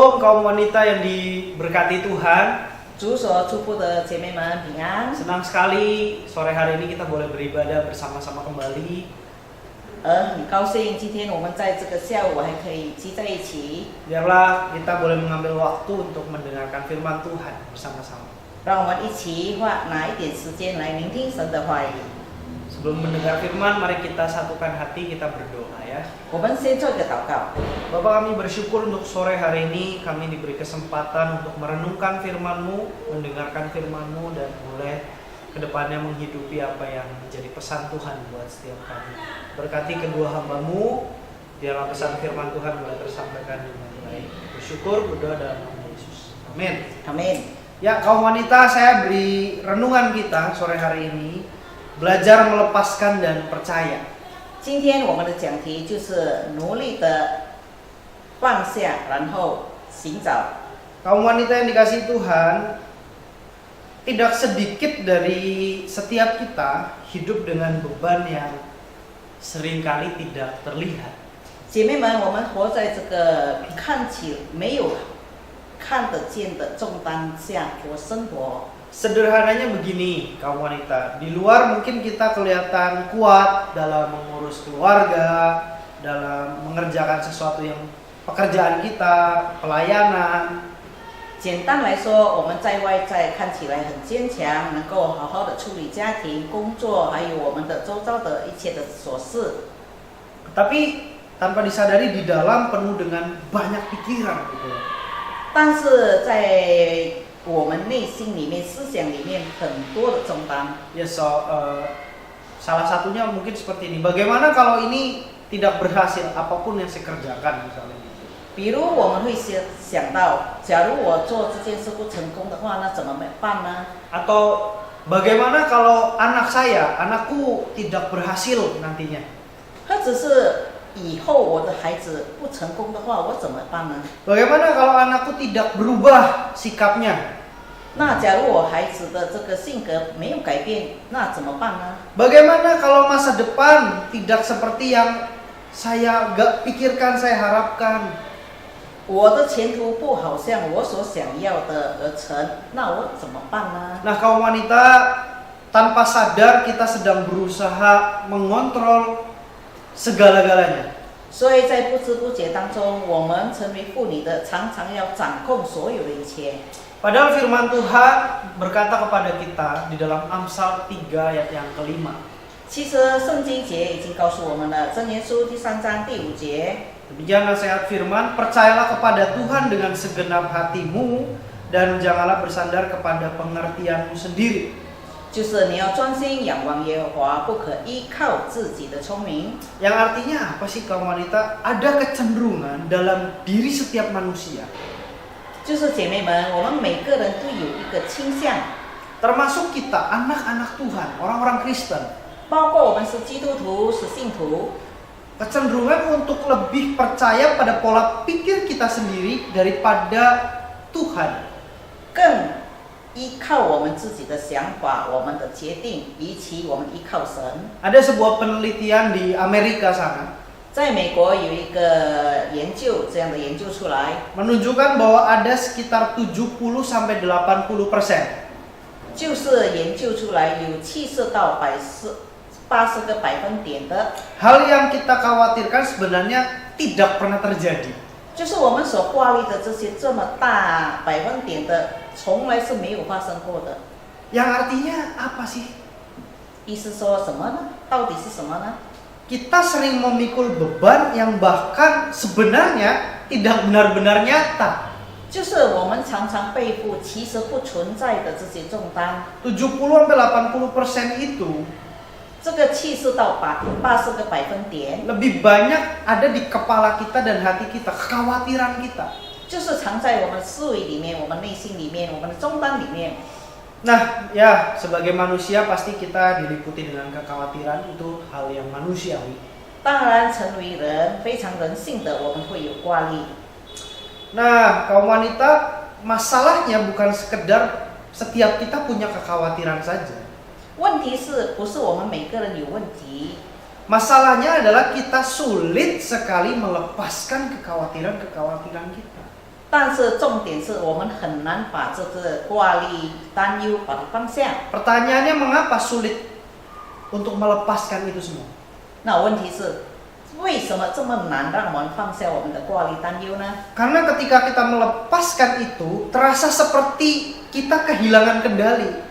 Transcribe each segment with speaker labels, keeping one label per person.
Speaker 1: Shalom kaum wanita yang diberkati Tuhan.
Speaker 2: 主所祝福的姐妹们平安。
Speaker 1: Senang sekali sore hari ini kita boleh beribadah bersama-sama kembali.
Speaker 2: 很高兴今天我们在这个下午还可以聚在一起，
Speaker 1: Biarlah kita boleh mengambil waktu untuk mendengarkan firman Tuhan bersama-sama.
Speaker 2: 让我们一起拿一点时间来聆听神的话语。
Speaker 1: Sebelum mendengar firman, mari kita satukan hati, kita berdoa ya.
Speaker 2: 我们先做一个祷告。
Speaker 1: Bapak, kami bersyukur untuk sore hari ini kami diberi kesempatan untuk merenungkan firman-Mu, mendengarkan firman-Mu, dan boleh kedepannya menghidupi apa yang menjadi pesan Tuhan buat setiap kami. Berkati kedua hamba-Mu, biarlah pesan firman Tuhan boleh tersampaikan dengan baik. Bersyukur, berdoa dalam nama Yesus. Amin.
Speaker 2: Amin。
Speaker 1: Ya, kaum wanita, saya beri renungan kita sore hari ini, belajar melepaskan dan percaya.
Speaker 2: 今天我们的讲题就是努力的放下，然后寻找。
Speaker 1: Kaum wanita yang dikasihi Tuhan, tidak sedikit dari setiap kita hidup dengan beban yang seringkali tidak terlihat.
Speaker 2: 姐妹们，我们活在这个看起没有看得见的重担下过生活。
Speaker 1: Sederhananya begini, kaum wanita, di luar mungkin kita kelihatan kuat dalam mengurus keluarga, dalam mengerjakan sesuatu yang pekerjaan kita, pelayanan.
Speaker 2: 简单来说，我们在外在看起来很坚强，能够好好的处理家庭、工作，还有我们的周遭的一切的琐事。
Speaker 1: Tapi tanpa disadari di dalam penuh dengan banyak pikiran gitu.
Speaker 2: 但是在我们内心里面、思想里面很多的重担。
Speaker 1: Ya, salah satunya mungkin seperti ini. Bagaimana kalau ini tidak berhasil apapun yang saya kerjakan misalnya gitu.
Speaker 2: 比如我们会想到，假如我做这件事不成功的话，那怎么办呢？
Speaker 1: Atau bagaimana kalau anak saya, anakku tidak berhasil nantinya.
Speaker 2: 或者是以后我的孩子不成功的话，我怎么办呢？
Speaker 1: Bagaimana kalau anakku tidak berubah sikapnya.
Speaker 2: 那假如我孩子的这个性格没有改变，那怎么办呢？
Speaker 1: Bagaimana kalau masa depan tidak seperti yang saya gak pikirkan, saya harapkan.
Speaker 2: 我的前途不好像我所想要的而成，那我怎么办呢？
Speaker 1: Nah, kaum wanita, tanpa sadar kita sedang berusaha mengontrol segala-galanya.
Speaker 2: 所以在不知不觉当中，我们成为妇女的，常常要掌控所有的一切。
Speaker 1: Padahal firman Tuhan berkata kepada kita di dalam Amsal 3 ayat yang kelima.
Speaker 2: 其实圣经节已经告诉我们了，箴言书第3章第5节。
Speaker 1: Demikian nasihat firman, percayalah kepada Tuhan dengan segenap hatimu dan janganlah bersandar kepada pengertianmu sendiri.
Speaker 2: 就是你要专心仰望耶和华，不可依靠自己的聪明。
Speaker 1: Yang artinya apa sih kaum wanita? Ada kecenderungan dalam diri setiap manusia,
Speaker 2: 就是姐妹们，我们每个人都有一个倾向，
Speaker 1: termasuk kita anak-anak Tuhan, orang-orang Kristen,
Speaker 2: 包括我们是基督徒、是信徒，
Speaker 1: kecenderungan untuk lebih percaya pada pola pikir kita sendiri daripada Tuhan.
Speaker 2: 更依靠我们自己的想法、我们的决定，比起我们依靠神。
Speaker 1: Ada sebuah penelitian di Amerika sana
Speaker 2: 在美国有一个研究，这样的研究出来，
Speaker 1: menunjukkan bahwa ada sekitar 70 sampai 80%
Speaker 2: 就是研究出来有70到80个百分点的，
Speaker 1: hal yang kita khawatirkan sebenarnya tidak pernah terjadi.
Speaker 2: 就是我们所挂虑的这些这么大百分点的，从来是没有发生过的。
Speaker 1: Yang artinya apa sih?
Speaker 2: 意思说什么呢？到底是什么呢？
Speaker 1: Kita sering memikul beban yang bahkan sebenarnya tidak benar-benar nyata.
Speaker 2: 就是我们常常背负其实不存在的这些重担。
Speaker 1: 70 sampai 80% itu
Speaker 2: 这个70到80个百分点，
Speaker 1: lebih banyak ada di kepala kita dan hati kita, kekhawatiran kita.
Speaker 2: 就是藏在我们思维里面、我们内心里面、我们的重担里面。
Speaker 1: Nah, ya, sebagai manusia pasti kita diliputi dengan kekhawatiran, itu hal yang manusiawi.
Speaker 2: 当然，成为人非常人性的，我们会有挂虑。
Speaker 1: Nah, kaum wanita, masalahnya bukan sekedar setiap kita punya kekhawatiran saja.
Speaker 2: 问题是不是我们每个人有问题？
Speaker 1: Masalahnya adalah kita sulit sekali melepaskan kekhawatiran-kekhawatiran kita.
Speaker 2: 但是重点是我们很难把这个挂虑、担忧把它放下。
Speaker 1: Pertanyaannya mengapa sulit untuk melepaskan itu semua?
Speaker 2: 那问题是，为什么这么难让我们放下我们的挂虑、担忧呢？
Speaker 1: Karena ketika kita melepaskan itu, terasa seperti kita kehilangan kendali.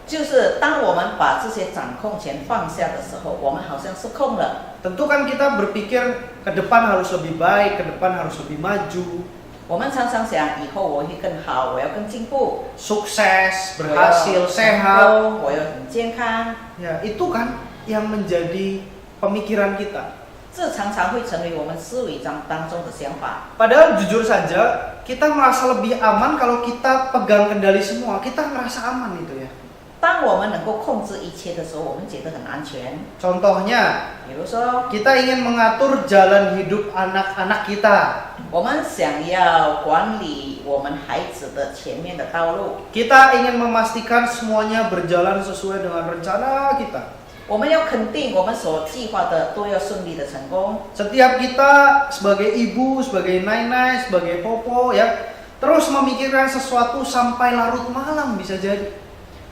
Speaker 2: 就是当我们把这些掌控权放下的时候，我们好像失控了。
Speaker 1: Tentu kan kita berpikir ke depan harus lebih baik, ke depan harus lebih maju,
Speaker 2: 我们常常想，以后我会更好，我要更进步，
Speaker 1: sukses,
Speaker 2: 我要
Speaker 1: berhasil,
Speaker 2: 成
Speaker 1: sehat.
Speaker 2: 功，我要很健康。
Speaker 1: Ya, itu kan yang menjadi pemikiran kita.
Speaker 2: 这常常会成为我们思维当中的想法。
Speaker 1: Padahal jujur saja, kita merasa lebih aman kalau kita pegang kendali semua. Kita ngerasa aman itu ya.
Speaker 2: 当我们能够控制一切的时候，我们觉得很安全。
Speaker 1: Contohnya,
Speaker 2: 比如说，
Speaker 1: kita ingin mengatur jalan hidup anak-anak kita.
Speaker 2: 我们想要管理我们孩子的前面的道路，
Speaker 1: Kita ingin memastikan semuanya berjalan sesuai dengan rencana kita.
Speaker 2: 我们要肯定我们所计划的都要顺利的成功。
Speaker 1: Setiap kita sebagai ibu, sebagai nainai, sebagai popo ya, terus memikirkan sesuatu sampai larut malam bisa jadi.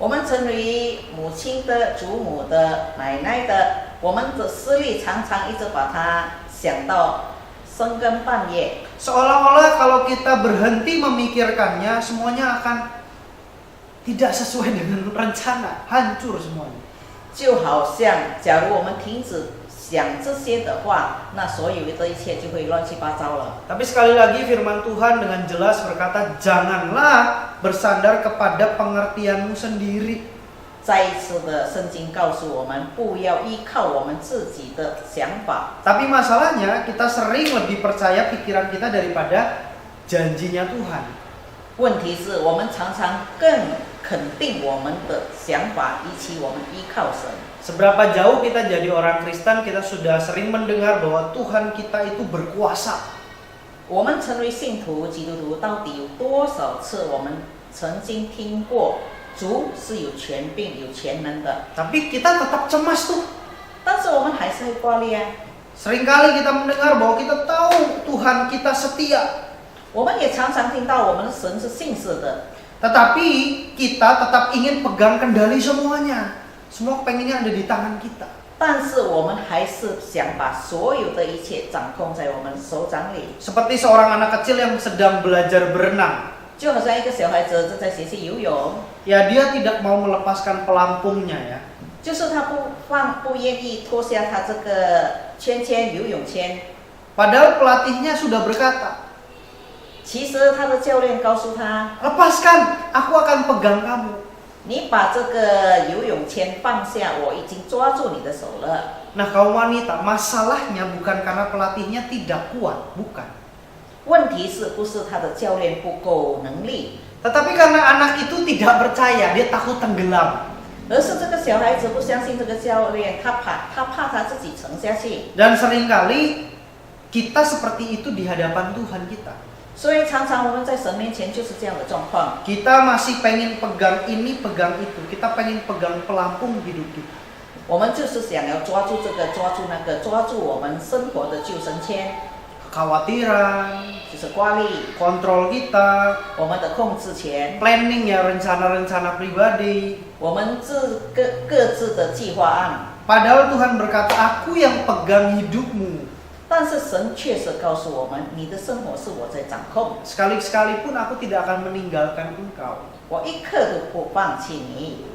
Speaker 2: 我们成为母亲的、祖母的、奶奶的，我们的思虑常常一直把它想到深更半夜。
Speaker 1: Seolah-olah kalau kita berhenti memikirkannya, semuanya akan tidak sesuai dengan rencana, hancur semuanya.
Speaker 2: 就好像，假如我们停止想这些的话，那所有的一切就会乱七八糟了。
Speaker 1: Tapi sekali lagi firman Tuhan dengan jelas berkata, janganlah bersandar kepada pengertianmu sendiri.
Speaker 2: 再一次的，圣经告诉我们，不要依靠我们自己的想法。
Speaker 1: Tapi masalahnya kita sering lebih percaya pikiran kita daripada janjinya Tuhan.
Speaker 2: 问题是我们常常更肯定我们的想法，比起我们依靠神。
Speaker 1: Seberapa jauh kita jadi orang Kristen, kita sudah sering mendengar bahwa Tuhan kita itu berkuasa.
Speaker 2: 我们成为信徒、基督徒，到底有多少次我们曾经听过主是有权柄、有全能的？
Speaker 1: Tapi kita tetap cemas tuh.
Speaker 2: 但是我们还是会挂虑啊。
Speaker 1: Seringkali kita mendengar bahwa kita tahu Tuhan kita setia.
Speaker 2: 我们也常常听到我们的神是信实的，
Speaker 1: Tetapi kita tetap ingin pegang kendali semuanya. Semua pengennya ada di tangan kita.
Speaker 2: 但是我们还是想把所有的一切掌控在我们手掌里。
Speaker 1: Seperti seorang anak kecil yang sedang belajar berenang.
Speaker 2: 就好像一个小孩子正在学习游泳，
Speaker 1: Ya dia tidak mau melepaskan pelampungnya ya.
Speaker 2: 就是他不愿意脱下他这个游泳圈。
Speaker 1: Padahal pelatihnya sudah berkata,
Speaker 2: 其实他的教练告诉他，
Speaker 1: lepaskan, aku akan pegang kamu.
Speaker 2: 你把这个游泳圈放下，我已经抓住你的手了。
Speaker 1: Nah kaum wanita, masalahnya bukan karena pelatihnya tidak kuat, bukan.
Speaker 2: 问题是不是他的教练不够能力，
Speaker 1: Tetapi karena anak itu tidak percaya, dia takut tenggelam.
Speaker 2: 而是这个小孩子不相信这个教练，他怕他自己沉下去。
Speaker 1: Dan seringkali kita seperti itu di hadapan Tuhan kita.
Speaker 2: 所以常常我们在神面前就是这样的状况。
Speaker 1: Kita masih pengen pegang ini, pegang itu. Kita pengen pegang pelampung hidup kita.
Speaker 2: 我们就是想要抓住这个，抓住那个，抓住我们生活的救生圈，
Speaker 1: Kekhawatiran,
Speaker 2: 就是挂虑，
Speaker 1: kontrol kita,
Speaker 2: 我们的控制权，
Speaker 1: planning ya, rencana-rencana pribadi.
Speaker 2: 我们各自的计划案。
Speaker 1: Padahal Tuhan berkata, aku yang pegang hidupmu.
Speaker 2: 但是神确实告诉我们，你的生活是我在掌控，
Speaker 1: Sekali-sekali pun aku tidak akan meninggalkan engkau.
Speaker 2: 我一刻都不放弃你。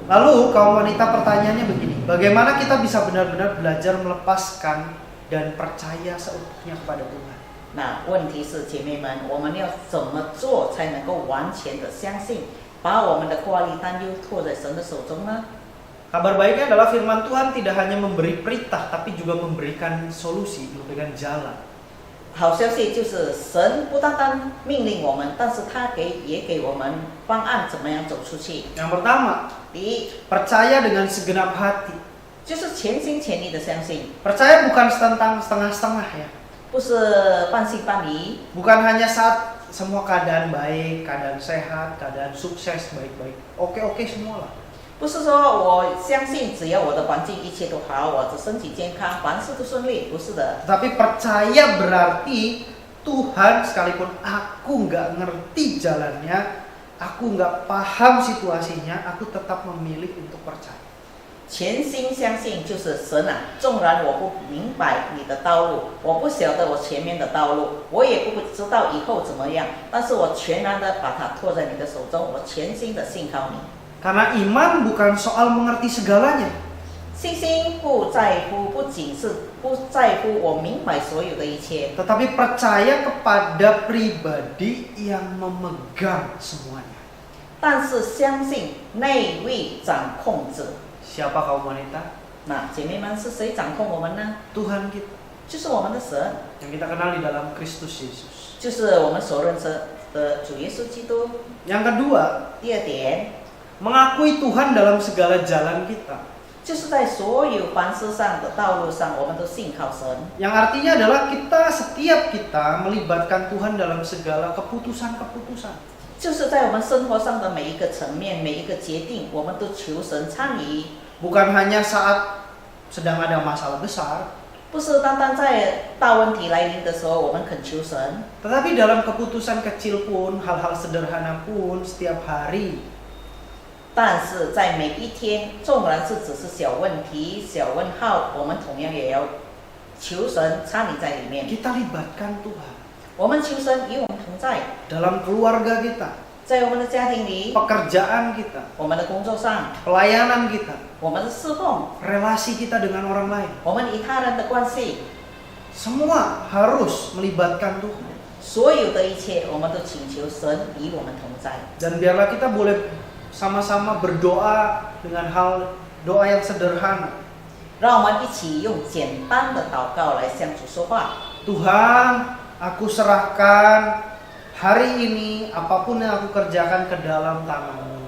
Speaker 1: Lalu kaum wanita pertanyaannya begini, bagaimana kita bisa benar-benar belajar melepaskan dan percaya seutuhnya kepada Tuhan?
Speaker 2: 那问题是，姐妹们，我们要怎么做才能够完全的相信，把我们的挂虑、担忧托在神的手中呢？
Speaker 1: Kabar baiknya adalah firman Tuhan tidak hanya memberi perintah, tapi juga memberikan solusi, memberikan jalan.
Speaker 2: 好消息就是神不单单命令我们，但是他也给我们方案，怎么样走出去。
Speaker 1: Yang pertama,
Speaker 2: 第一，
Speaker 1: percaya dengan segenap hati.
Speaker 2: 就是全心全意的相信，
Speaker 1: Percaya bukan tentang setengah-setengah ya.
Speaker 2: 不是半信半疑，
Speaker 1: Bukan hanya saat semua keadaan baik, keadaan sehat, keadaan sukses, baik-baik. Oke-oke semua lah.
Speaker 2: 不是说我相信只要我的环境一切都好，我的身体健康，凡事都顺利，不是的。
Speaker 1: Tapi percaya berarti Tuhan, sekalipun aku nggak ngerti jalannya, aku nggak paham situasinya, aku tetap memilih untuk percaya.
Speaker 2: 全心相信就是神啊，纵然我不明白你的道路，我不晓得我前面的道路，我也不知道以后怎么样，但是我全然的把它托在你的手中，我全心的信靠你。
Speaker 1: Karena iman bukan soal mengerti segalanya,
Speaker 2: 信心不在乎，不仅是不在乎我明白所有的一切，
Speaker 1: tetapi percaya kepada pribadi yang memegang semuanya.
Speaker 2: 但是相信那位掌控者。
Speaker 1: Siapa kaum wanita?
Speaker 2: 那姐妹们是谁掌控我们呢？
Speaker 1: Tuhan kita
Speaker 2: 就是我们的神，
Speaker 1: yang kita kenal di dalam Kristus Yesus.
Speaker 2: 就是我们所认识的主耶稣基督。
Speaker 1: Yang kedua,
Speaker 2: 第二点，
Speaker 1: mengakui Tuhan dalam segala jalan kita.
Speaker 2: 就是在所有凡事上的道路上，我们都信靠神。
Speaker 1: Yang artinya adalah setiap kita melibatkan Tuhan dalam segala keputusan-keputusan.
Speaker 2: 就是在我们生活上的每一个层面、每一个决定，我们都求神参与。
Speaker 1: Bukan hanya saat sedang ada masalah besar,
Speaker 2: 不是单单在大问题来临的时候，我们恳求神，
Speaker 1: tetapi dalam keputusan kecil pun, hal-hal sederhana pun, setiap hari.
Speaker 2: 但是在每一天，纵然是只是小问题、小问号，我们同样也要求神参与在里面。
Speaker 1: Kita libatkan Tuhan
Speaker 2: 我们求神与我们同在，
Speaker 1: dalam keluarga kita,
Speaker 2: 在我们的家庭里，
Speaker 1: pekerjaan kita,
Speaker 2: 我们的工作上，
Speaker 1: pelayanan kita,
Speaker 2: 我们的侍奉，
Speaker 1: relasi kita dengan orang lain.
Speaker 2: 我们与他人的关系，
Speaker 1: Semua harus melibatkan Tuhan.
Speaker 2: 所有的一切，我们都请求神与我们同在。
Speaker 1: Dan biarlah kita boleh sama-sama berdoa dengan doa yang sederhana.
Speaker 2: 让我们一起用简单的祷告来向主说话。
Speaker 1: Tuhan, aku serahkan hari ini apapun yang aku kerjakan ke dalam tangan-Mu.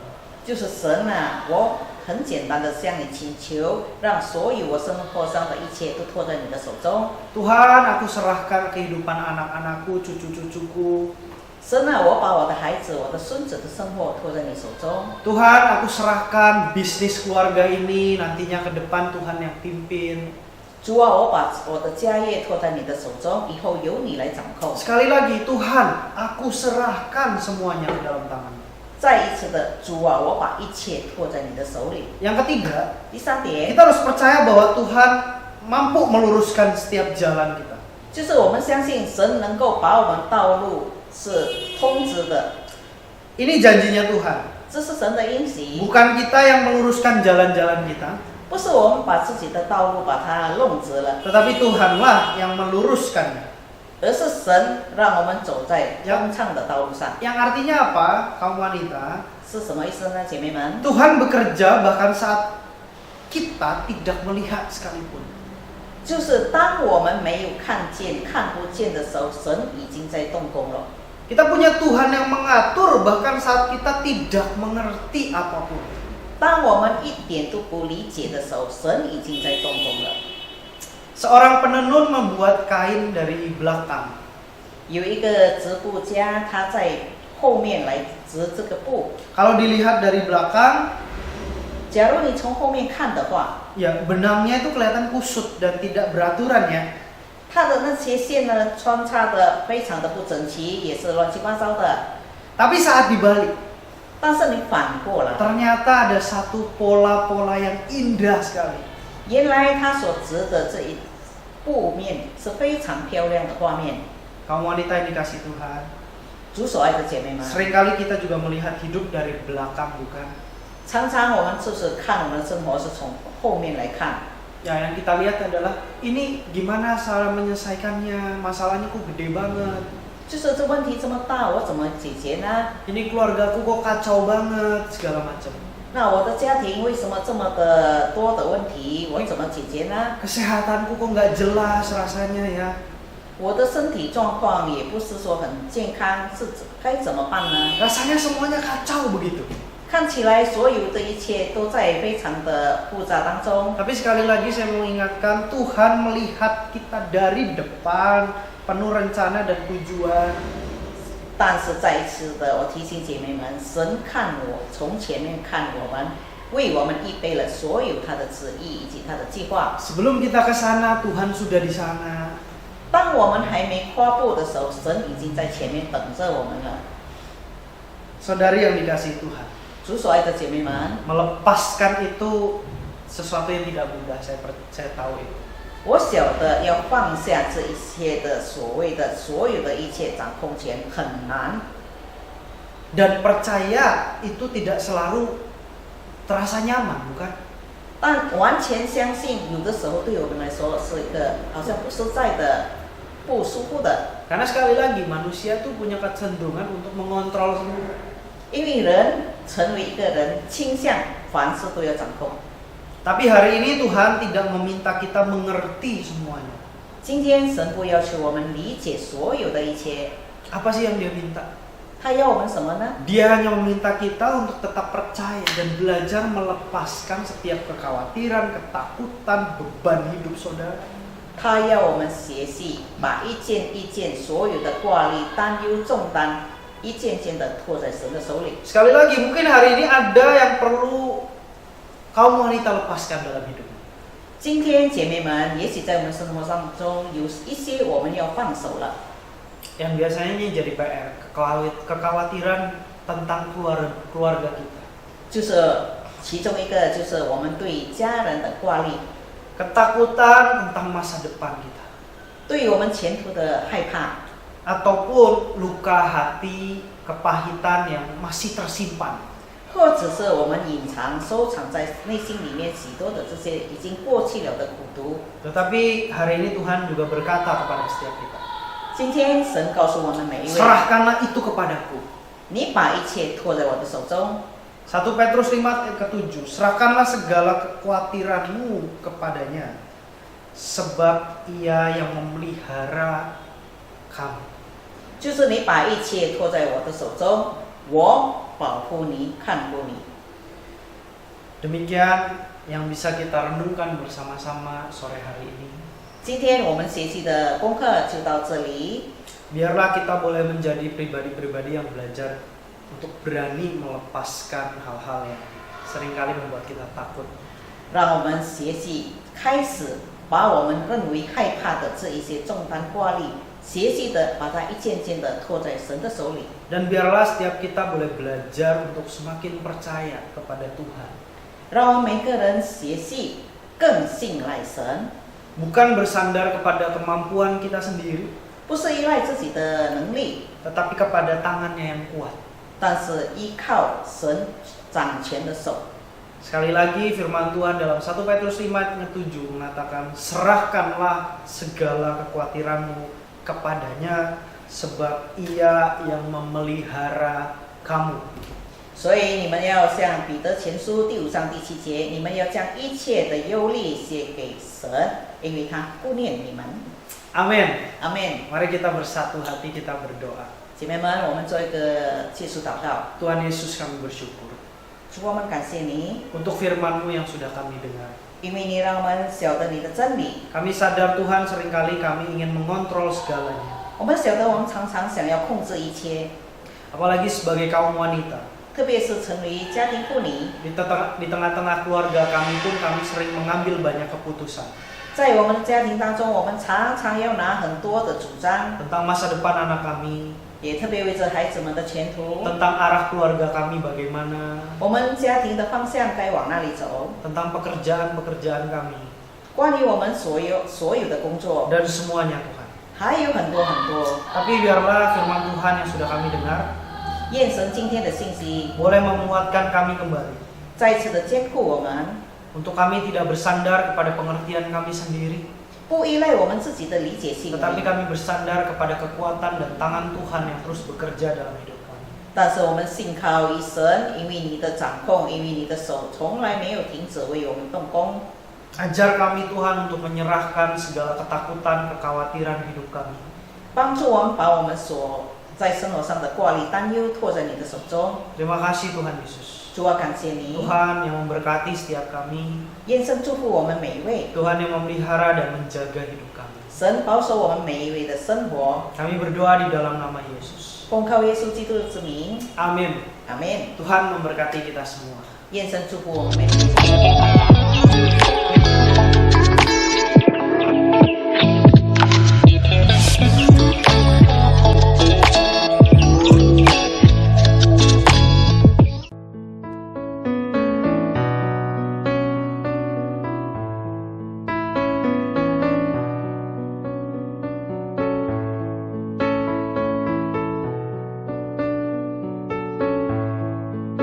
Speaker 2: 就是神啊，我很简单的向你请求，让所有我生活上的一切都托在你的手中。
Speaker 1: Tuhan, aku serahkan kehidupan anak-anakku, cucu-cucuku.
Speaker 2: 神啊，我把我的孩子、我的孙子的生活托在你手中。
Speaker 1: Tuhan, aku serahkan bisnis keluarga ini nantinya ke depan Tuhan yang pimpin.
Speaker 2: 主啊，我把我的家业托在你的手中，以后由你来掌控。
Speaker 1: Sekali lagi, Tuhan, aku serahkan semuanya ke dalam tangan-Mu.
Speaker 2: 再一次的，主啊，我把一切托在你的手里。
Speaker 1: Yang ketiga,
Speaker 2: 第三点，
Speaker 1: kita harus percaya bahwa Tuhan mampu meluruskan setiap jalan kita.
Speaker 2: 就是我们相信神能够把我们道路是通直的，
Speaker 1: Ini janjinya Tuhan.
Speaker 2: 这是神的应许，
Speaker 1: Bukan kita yang meluruskan jalan-jalan kita,
Speaker 2: 不是我们把自己的道路把它弄直了，
Speaker 1: tetapi Tuhanlah yang meluruskannya.
Speaker 2: 而是神让我们走在通畅的道路上。
Speaker 1: Yang artinya apa, kaum wanita?
Speaker 2: 是什么意思呢，姐妹们？
Speaker 1: Tuhan bekerja bahkan saat kita tidak melihat sekalipun.
Speaker 2: 就是当我们没有看见、看不见的时候，神已经在动工了。
Speaker 1: Kita punya Tuhan yang mengatur bahkan saat kita tidak mengerti apapun.
Speaker 2: 当我们一点都不理解的时候，神已经在动工了。
Speaker 1: Seorang penenun membuat kain dari belakang.
Speaker 2: 有一个织布家，他在后面来织这个布。
Speaker 1: Kalau dilihat dari belakang,
Speaker 2: 假如你从后面看的话，
Speaker 1: ya benangnya itu kelihatan kusut dan tidak beraturan ya.
Speaker 2: 它的那些线呢穿插的非常的不整齐，也是乱七八糟的。
Speaker 1: Tapi saat dibalik,
Speaker 2: 但是你反过来，
Speaker 1: ternyata ada satu pola-pola yang indah sekali.
Speaker 2: 原来他所织的这一布面是非常漂亮的画面。
Speaker 1: Kaum wanita yang dikasih Tuhan,
Speaker 2: 主所爱的姐妹们，
Speaker 1: seringkali kita juga melihat hidup dari belakang, bukan?
Speaker 2: 常常我们就是看我们的生活是从后面来看。
Speaker 1: Ya, yang kita lihat adalah ini gimana cara menyelesaikannya, masalahnya kok gede banget.
Speaker 2: 就是这问题这么大，我怎么解决呢？
Speaker 1: Ini keluargaku kok kacau banget, segala macam.
Speaker 2: 那我的家庭为什么这么的多的问题？我怎么解决呢？
Speaker 1: Kesehatanku kok nggak jelas rasanya ya.
Speaker 2: 我的身体状况也不是说很健康，该怎么办呢？
Speaker 1: Rasanya semuanya kacau begitu.
Speaker 2: 看起来所有的一切都在非常的复杂当中。
Speaker 1: Tapi sekali lagi saya mau ingatkan, Tuhan melihat kita dari depan, penuh rencana dan tujuan.
Speaker 2: 但是再一次的，我提醒姐妹们，神看我，从前面看我们，为我们预备了所有他的旨意以及他的计划。
Speaker 1: Sebelum kita ke sana, Tuhan sudah di sana.
Speaker 2: 当我们还没跨步的时候，神已经在前面等着我们了。
Speaker 1: Saudari yang dikasihi Tuhan,
Speaker 2: 主所爱的姐妹们，
Speaker 1: melepaskan itu sesuatu yang tidak mudah. Saya tahu itu.
Speaker 2: 我晓得要放下这一切的所谓的所有的一切掌控权很难，
Speaker 1: Dan percaya itu tidak selalu terasa nyaman, bukan?
Speaker 2: 但完全相信，有的时候对我们来说是一个好像不实在的、不舒服的。
Speaker 1: Karena sekali lagi manusia tuh punya kecenderungan untuk mengontrol semua.
Speaker 2: 因为人成为一个人，倾向凡事都要掌控。
Speaker 1: Tapi hari ini Tuhan tidak meminta kita mengerti semuanya.
Speaker 2: 今天神不要求我们理解所有的一切，
Speaker 1: Apa sih yang Dia minta?
Speaker 2: 他要我们什么呢？
Speaker 1: Dia hanya meminta kita untuk tetap percaya dan belajar melepaskan setiap kekhawatiran, ketakutan, beban hidup saudara.
Speaker 2: 他要我们学习把一件一件所有的挂虑、担忧、重担，一件件的托在神的手里。
Speaker 1: Sekali lagi, mungkin hari ini ada yang perlu kaum wanita lepaskan dalam hidupnya.
Speaker 2: 今天姐妹们，也许在我们生活当中有一些我们要放手了，
Speaker 1: Yang biasanya ini jadi PR, kekhawatiran tentang keluarga kita.
Speaker 2: 就是其中一个就是我们对家人的挂虑，
Speaker 1: Ketakutan tentang masa depan kita.
Speaker 2: 对我们前途的害怕，
Speaker 1: Ataupun luka hati, kepahitan yang masih tersimpan.
Speaker 2: 或者是我们隐藏、收藏在内心里面许多的这些已经过去了的苦毒。
Speaker 1: Tetapi hari ini Tuhan juga berkata kepada setiap kita,
Speaker 2: 今天神告诉我们每一位，
Speaker 1: serahkanlah itu kepadaku.
Speaker 2: 你把一切托在我的手中。
Speaker 1: 1 Petrus 5 ayat ke-7, serahkanlah segala kekhawatiranmu kepadanya, sebab ia yang memelihara kamu.
Speaker 2: 就是你把一切托在我的手中，我保护你，看顾你。
Speaker 1: Demikian yang bisa kita renungkan bersama-sama sore hari ini.
Speaker 2: 今天我们学习的功课就到这里。
Speaker 1: Biarlah kita boleh menjadi pribadi-pribadi yang belajar untuk berani melepaskan hal-hal yang seringkali membuat kita takut.
Speaker 2: 让我们学习开始把我们认为害怕的这一些重担挂虑，学习的把它一件件的托在神的手里。
Speaker 1: Dan biarlah setiap kita boleh belajar untuk semakin percaya kepada Tuhan.
Speaker 2: 让我们每个人学习更信赖神，
Speaker 1: Bukan bersandar kepada kemampuan kita sendiri,
Speaker 2: 不是依赖自己的能力，
Speaker 1: tetapi kepada tangannya yang kuat.
Speaker 2: 但是依靠神掌权的手。
Speaker 1: Sekali lagi firman Tuhan dalam 1 Petrus 5 ayat 7 mengatakan, serahkanlah segala kekhawatiranmu kepadanya, sebab ia yang memelihara kamu.
Speaker 2: 所以你们要像彼得前书第5章第7节，你们要将一切的忧虑写给神，因为他顾念你们。
Speaker 1: Amin.
Speaker 2: 阿门。
Speaker 1: Mari kita bersatu hati, kita berdoa.
Speaker 2: 姐妹们，我们做一个结束祷告。
Speaker 1: Tuhan Yesus, kami bersyukur
Speaker 2: 主，我们感谢你，
Speaker 1: untuk firman-Mu yang sudah kami dengar.
Speaker 2: 因为你让我们晓得你的真理。
Speaker 1: Kami sadar Tuhan, seringkali kami ingin mengontrol segalanya.
Speaker 2: 我们晓得我们常常想要控制一切，
Speaker 1: Apalagi sebagai kaum wanita.
Speaker 2: 特别是成为家庭妇女，
Speaker 1: Di tengah-tengah keluarga kami pun kami sering mengambil banyak keputusan
Speaker 2: 在我们的家庭当中，我们常常要拿很多的主张，
Speaker 1: tentang masa depan anak kami,
Speaker 2: 也特别为着孩子们的前途，
Speaker 1: tentang arah keluarga kami bagaimana,
Speaker 2: 我们家庭的方向该往哪里走，
Speaker 1: tentang pekerjaan-pekerjaan kami,
Speaker 2: 关于我们所有的工作，
Speaker 1: dan semuanya Tuhan.
Speaker 2: 还有很多很多。
Speaker 1: Tapi biarlah firman Tuhan yang sudah kami dengar
Speaker 2: 愿神今天的信息
Speaker 1: boleh menguatkan kami kembali,
Speaker 2: 再次的坚固我们，
Speaker 1: untuk kami tidak bersandar kepada pengertian kami sendiri,
Speaker 2: 不依赖我们自己的理解性，
Speaker 1: tetapi kami bersandar kepada kekuatan dan tangan Tuhan yang terus bekerja dalam hidup kami.
Speaker 2: 但是我们信靠于神，因为你的掌控，因为你的手从来没有停止为我们动工。
Speaker 1: Ajar kami Tuhan untuk menyerahkan segala ketakutan, kekhawatiran hidup kami.
Speaker 2: 帮助我们把我们所在生活上的挂虑、担忧托在你的手中。
Speaker 1: Terima kasih Tuhan Yesus.
Speaker 2: 主啊，感谢你，
Speaker 1: Tuhan yang memberkati setiap kami.
Speaker 2: 愿神祝福我们每一位，
Speaker 1: Tuhan yang memelihara dan menjaga hidup kami.
Speaker 2: 神保守我们每一位的生活。
Speaker 1: Kami berdoa di dalam nama Yesus.
Speaker 2: 奉靠耶稣基督之名，
Speaker 1: Amin.
Speaker 2: 阿门。
Speaker 1: Tuhan memberkati kita semua.
Speaker 2: 愿神祝福我们每一位。